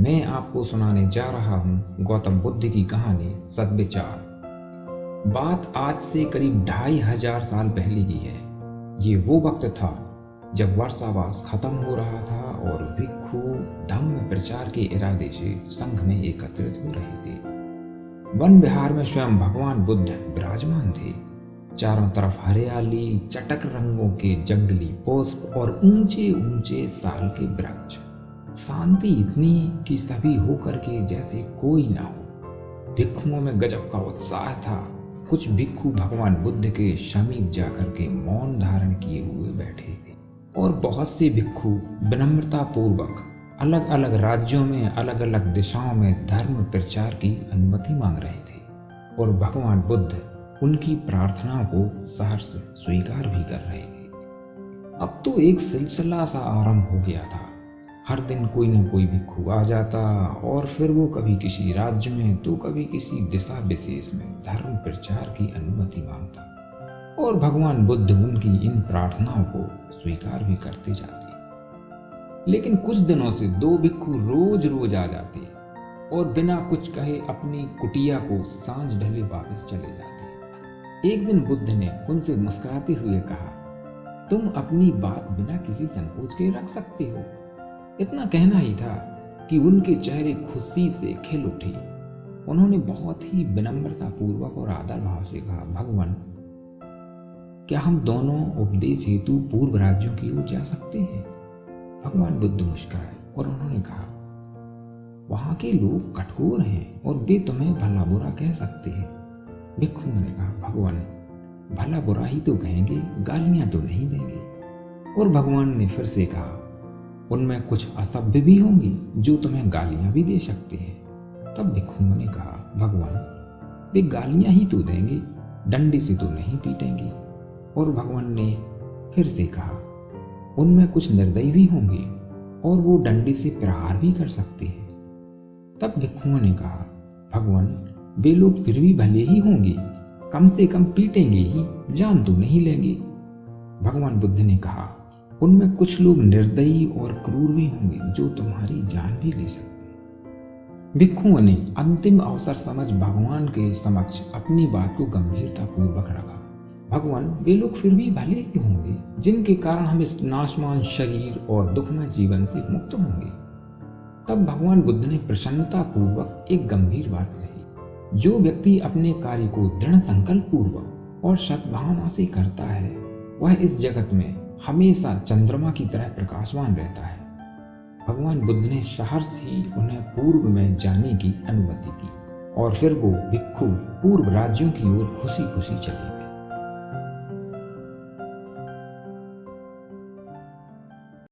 मैं आपको सुनाने जा रहा हूँ गौतम बुद्ध की कहानी सद्विचार। बात आज से करीब 2500 साल पहले की है। ये वो वक्त था जब वर्षावास खत्म हो रहा था और भिक्षु धम्म प्रचार के इरादे से संघ में एकत्रित हो रहे थे। वन विहार में स्वयं भगवान बुद्ध विराजमान थे। चारों तरफ हरियाली, चटक रंगों के जंगली पुष्प और ऊंचे ऊंचे साल के वृक्ष। शांति इतनी कि सभी होकर के जैसे कोई ना हो। भिक्षुओं में गजब का उत्साह था। कुछ भिक्षु भगवान बुद्ध के समीप जाकर के मौन धारण किए हुए बैठे थे और बहुत से भिक्षु विनम्रता पूर्वक अलग अलग राज्यों में अलग अलग दिशाओं में धर्म प्रचार की अनुमति मांग रहे थे और भगवान बुद्ध उनकी प्रार्थनाओं को सहर्ष स्वीकार भी कर रहे थे। अब तो एक सिलसिला सा आरंभ हो गया था। हर दिन कोई न कोई भिक्षु आ जाता और फिर वो कभी किसी राज्य में तो कभी किसी दिशा विशेष में धर्म प्रचार की अनुमति मांगता और भगवान बुद्ध उनकी इन प्रार्थनाओं को स्वीकार भी करते जाते। लेकिन कुछ दिनों से 2 भिक्षु रोज रोज आ जाते और बिना कुछ कहे अपनी कुटिया को सांझ ढले वापस चले जाते। एक दिन बुद्ध ने उनसे मुस्कुराते हुए कहा, तुम अपनी बात बिना किसी संकोच के रख सकते हो। इतना कहना ही था कि उनके चेहरे खुशी से खिल उठे। उन्होंने बहुत ही विनम्रता पूर्वक और आदर भाव से कहा, भगवान, क्या हम दोनों उपदेश हेतु पूर्व राज्यों की ओर जा सकते हैं? भगवान बुद्ध मुस्कुराए और उन्होंने कहा, वहां के लोग कठोर हैं और वे तुम्हें भला बुरा कह सकते हैं। भिक्षुओं ने कहा, भगवान, भला बुरा ही तो कहेंगे, गालियां तो नहीं देंगे। और भगवान ने फिर से कहा, उनमें कुछ असभ्य भी होंगे जो तुम्हें गालियां भी दे सकते हैं। तब भिक्षुओं ने कहा, भगवान, वे गालियां ही तो देंगे, डंडे से तो नहीं पीटेंगे। और भगवान ने फिर से कहा, उनमें कुछ निर्दयी भी होंगे और वो डंडे से प्रहार भी कर सकते हैं। तब भिक्षुओं ने कहा, भगवान, वे लोग फिर भी भले ही होंगे, कम से कम पीटेंगे ही, जान तो नहीं लेंगे। भगवान बुद्ध ने कहा, उनमें कुछ लोग निर्दयी और क्रूर भी होंगे जो तुम्हारी जान भी ले सकते हैं। भिक्षुओं ने अंतिम अवसर समझ भगवान के समक्ष अपनी बात को गंभीरता पूर्वक रखा। भगवान, वे लोग फिर भी भले ही होंगे जिनके कारण हम इस नाशवान शरीर और दुखमय जीवन से मुक्त होंगे। तब भगवान बुद्ध ने प्रसन्नता पूर्वक एक गंभीर बात कही, जो व्यक्ति अपने कार्य को दृढ़ संकल्प पूर्वक और सद्भावना से करता है वह इस जगत में हमेशा चंद्रमा की तरह प्रकाशवान रहता है। भगवान बुद्ध ने सहर्ष ही उन्हें पूर्व में जाने की अनुमति दी और फिर वो भिक्षु पूर्व राज्यों की ओर खुशी खुशी चले गए।